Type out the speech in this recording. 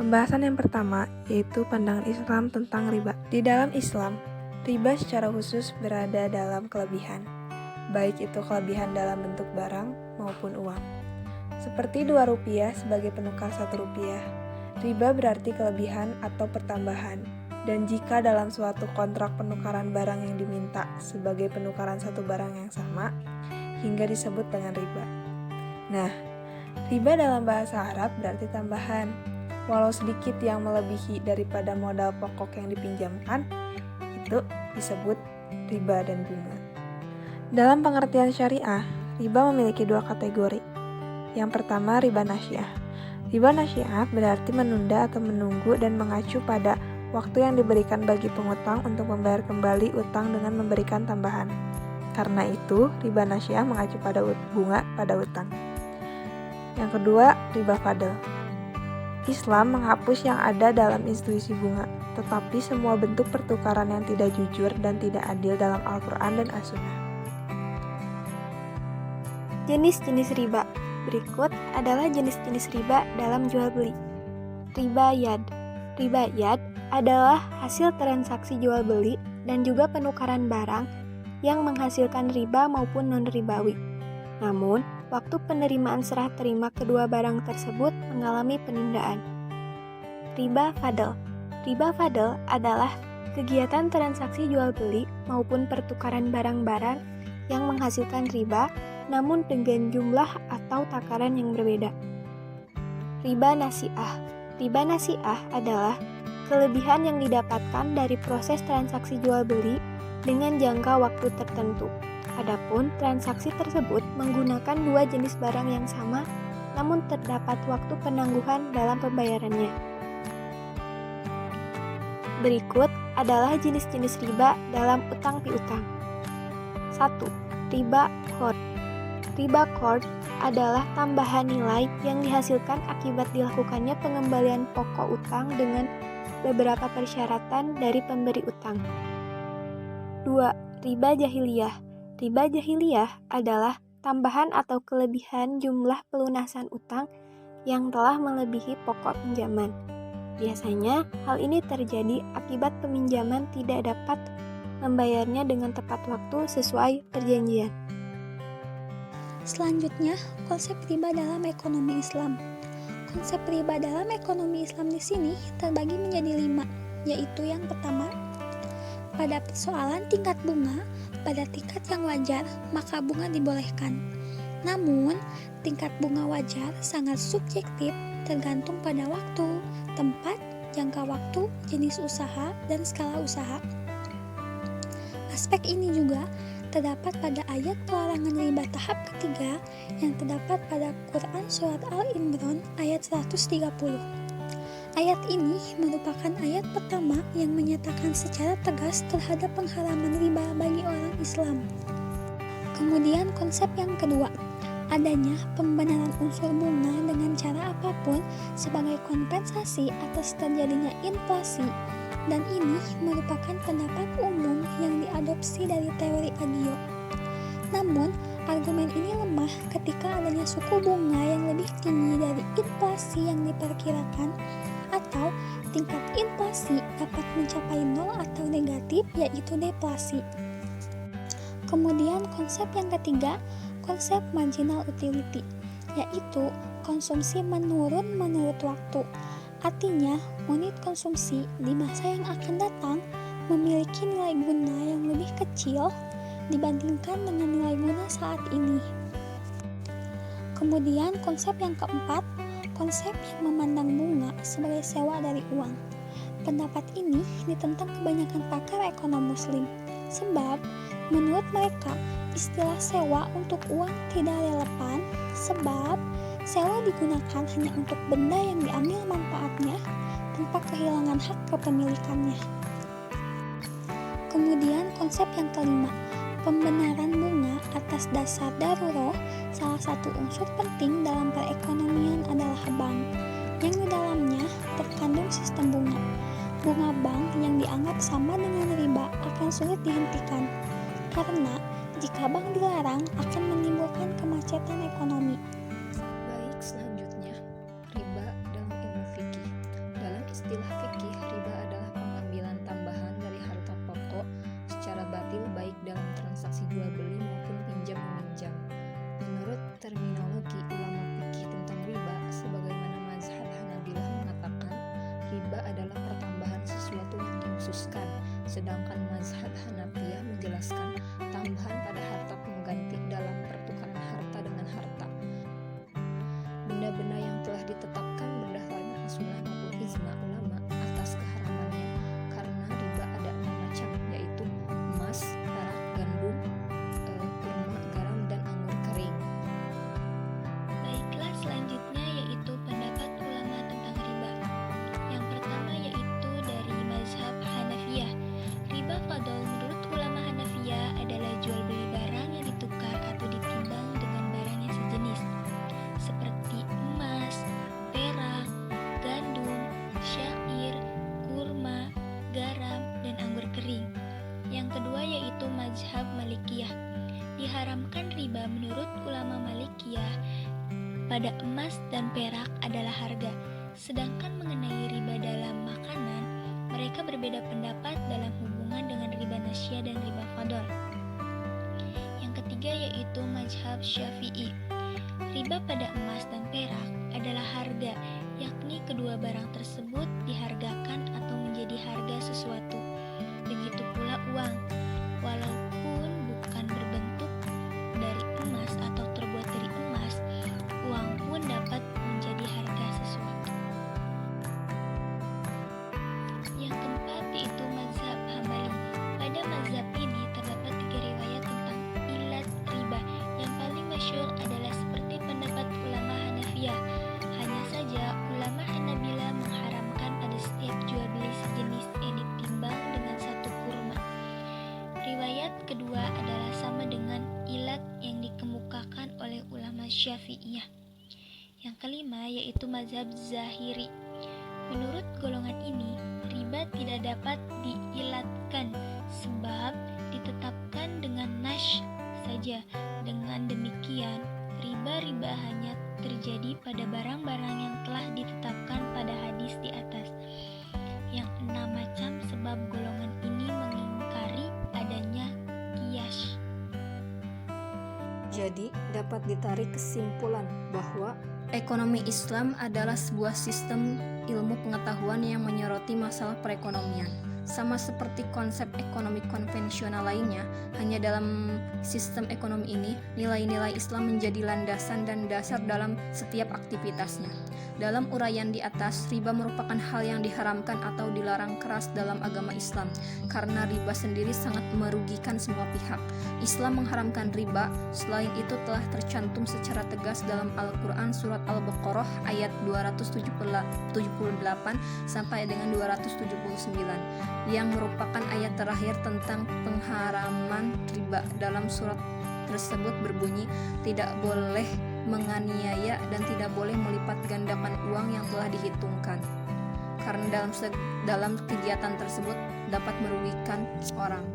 Pembahasan yang pertama yaitu pandangan Islam tentang riba. Di dalam Islam, riba secara khusus berada dalam kelebihan, baik itu kelebihan dalam bentuk barang maupun uang. Seperti Rp2 sebagai penukar Rp1, riba berarti kelebihan atau pertambahan. Dan jika dalam suatu kontrak penukaran barang yang diminta sebagai penukaran satu barang yang sama, hingga disebut dengan riba. Nah, riba dalam bahasa Arab berarti tambahan. Walau sedikit yang melebihi daripada modal pokok yang dipinjamkan, itu disebut riba dan bunga. Dalam pengertian syariah, riba memiliki dua kategori. Yang pertama, riba nasy'ah. Riba nasy'ah berarti menunda atau menunggu dan mengacu pada waktu yang diberikan bagi pengutang untuk membayar kembali utang dengan memberikan tambahan. Karena itu, riba nasy'ah mengacu pada bunga pada utang. Yang kedua, riba fadl. Islam menghapus yang ada dalam institusi bunga, tetapi semua bentuk pertukaran yang tidak jujur dan tidak adil dalam Al-Quran dan As-Sunnah. Jenis-jenis riba. Berikut adalah jenis-jenis riba dalam jual beli. Riba yad. Riba yad adalah hasil transaksi jual beli dan juga penukaran barang yang menghasilkan riba maupun non-ribawi. Namun, waktu penerimaan serah terima kedua barang tersebut mengalami penundaan. Riba fadl. Riba fadl adalah kegiatan transaksi jual beli maupun pertukaran barang-barang yang menghasilkan riba namun dengan jumlah atau takaran yang berbeda. Riba nasi'ah. Riba nasi'ah adalah kelebihan yang didapatkan dari proses transaksi jual beli dengan jangka waktu tertentu. Adapun transaksi tersebut menggunakan dua jenis barang yang sama, namun terdapat waktu penangguhan dalam pembayarannya. Berikut adalah jenis-jenis riba dalam utang piutang. 1. Riba qard. Riba qard adalah tambahan nilai yang dihasilkan akibat dilakukannya pengembalian pokok utang dengan beberapa persyaratan dari pemberi utang. 2. Riba jahiliyah. Riba jahiliyah adalah tambahan atau kelebihan jumlah pelunasan utang yang telah melebihi pokok pinjaman. Biasanya, hal ini terjadi akibat peminjaman tidak dapat membayarnya dengan tepat waktu sesuai perjanjian. Selanjutnya, konsep riba dalam ekonomi Islam. Konsep riba dalam ekonomi Islam di sini terbagi menjadi 5, yaitu yang pertama, pada persoalan tingkat bunga, pada tingkat yang wajar, maka bunga dibolehkan. Namun, tingkat bunga wajar sangat subjektif tergantung pada waktu, tempat, jangka waktu, jenis usaha, dan skala usaha. Aspek ini juga terdapat pada ayat pelarangan riba tahap ketiga yang terdapat pada Quran Surat Al-Imran ayat 130. Ayat ini merupakan ayat pertama yang menyatakan secara tegas terhadap pengharaman riba bagi orang Islam. Kemudian konsep yang kedua, adanya pembenaran unsur bunga dengan cara apapun sebagai kompensasi atas terjadinya inflasi. Dan ini merupakan pendapat umum yang diadopsi dari teori Agio. Namun, argumen ini lemah ketika adanya suku bunga yang lebih tinggi dari inflasi yang diperkirakan atau tingkat inflasi dapat mencapai 0 atau negatif, yaitu deflasi. Kemudian konsep yang ketiga, konsep marginal utility, yaitu konsumsi menurun menurut waktu. Artinya, unit konsumsi di masa yang akan datang memiliki nilai guna yang lebih kecil dibandingkan dengan nilai guna saat ini. Kemudian konsep yang keempat, konsep yang memandang bunga sebagai sewa dari uang. Pendapat ini ditentang kebanyakan pakar ekonom muslim, sebab menurut mereka istilah sewa untuk uang tidak relevan, sebab sewa digunakan hanya untuk benda yang diambil manfaatnya tanpa kehilangan hak kepemilikannya. Kemudian konsep yang kelima, pembenaran bunga atas dasar daruroh. Salah satu unsur penting dalam perekonomian adalah bank, yang di dalamnya terkandung sistem bunga. Bunga bank yang dianggap sama dengan riba akan sulit dihentikan, karena jika bank dilarang akan menimbulkan kemacetan ekonomi. Baik, selanjutnya riba dalam ilmu fikih. sedangkan mazhab Hanafiyah menjelaskan tambahan pada harta pengganti dalam pertukaran harta dengan harta. Benda-benda yang telah ditetapkan berdasarkan as-sunnah maupun ijma ulama atas keharamannya karena riba ada 6 macam, yaitu emas, perak, gandum, kurma, garam, dan anggur kering. Baiklah, selanjutnya yaitu pendapat ulama tentang riba. Yang pertama yaitu dari mazhab Hanafiyah. Riba fadl menurut ulama Hanafiyah adalah jual beli barang yang ditukar atau ditimbang dengan barang yang sejenis, seperti emas, perak, gandum, syair, kurma, garam, dan anggur kering. Yang kedua yaitu mazhab Malikiyah. Diharamkan riba menurut ulama Malikiyah pada emas dan perak adalah harga. Sedangkan mengenai riba dalam makanan, mereka berbeda pendapat dalam hubungan dengan riba nasyah dan riba fadl. Yang ketiga yaitu mazhab Syafi'i. Riba pada emas dan perak adalah harga, yakni kedua barang tersebut dihargakan atau menjadi harga sesuatu. Begitu pula uang, walaupun bukan berbentuk dari emas atau terbuat dari emas, uang pun dapat menjadi harga sesuatu. Yang keempat yaitu mazhab Hambali. Pada mazhab ini terdapat 3 riwayat tentang ilat riba. Yang paling masyhur adalah seperti pendapat ulama Hanafiyah. Hanya saja ulama Hanabila mengharamkan pada setiap jual beli sejenis yang ditimbang dengan satu kurma. Riwayat kedua adalah sama dengan ilat yang dikemukakan oleh ulama Syafi'iyah. Yang kelima yaitu mazhab Zahiri. Menurut golongan ini, riba tidak dapat diilatkan sebab ditetapkan dengan nash saja. Dengan demikian, riba hanya terjadi pada barang-barang yang telah ditetapkan pada hadis di atas. Yang 6 macam sebab golongan ini mengingkari adanya qiyas. Jadi, dapat ditarik kesimpulan bahwa ekonomi Islam adalah sebuah sistem ilmu pengetahuan yang menyoroti masalah perekonomian. Sama seperti konsep ekonomi konvensional lainnya, hanya dalam sistem ekonomi ini, nilai-nilai Islam menjadi landasan dan dasar dalam setiap aktivitasnya. Dalam uraian di atas, riba merupakan hal yang diharamkan atau dilarang keras dalam agama Islam, karena riba sendiri sangat merugikan semua pihak. Islam mengharamkan riba, selain itu telah tercantum secara tegas dalam Al-Quran Surat Al-Baqarah ayat 278 sampai dengan 279, yang merupakan ayat terakhir tentang pengharaman riba. Dalam surat tersebut berbunyi, tidak boleh menganiaya dan tidak boleh melipat gandakan uang yang telah dihitungkan, karena dalam kegiatan tersebut dapat merugikan orang.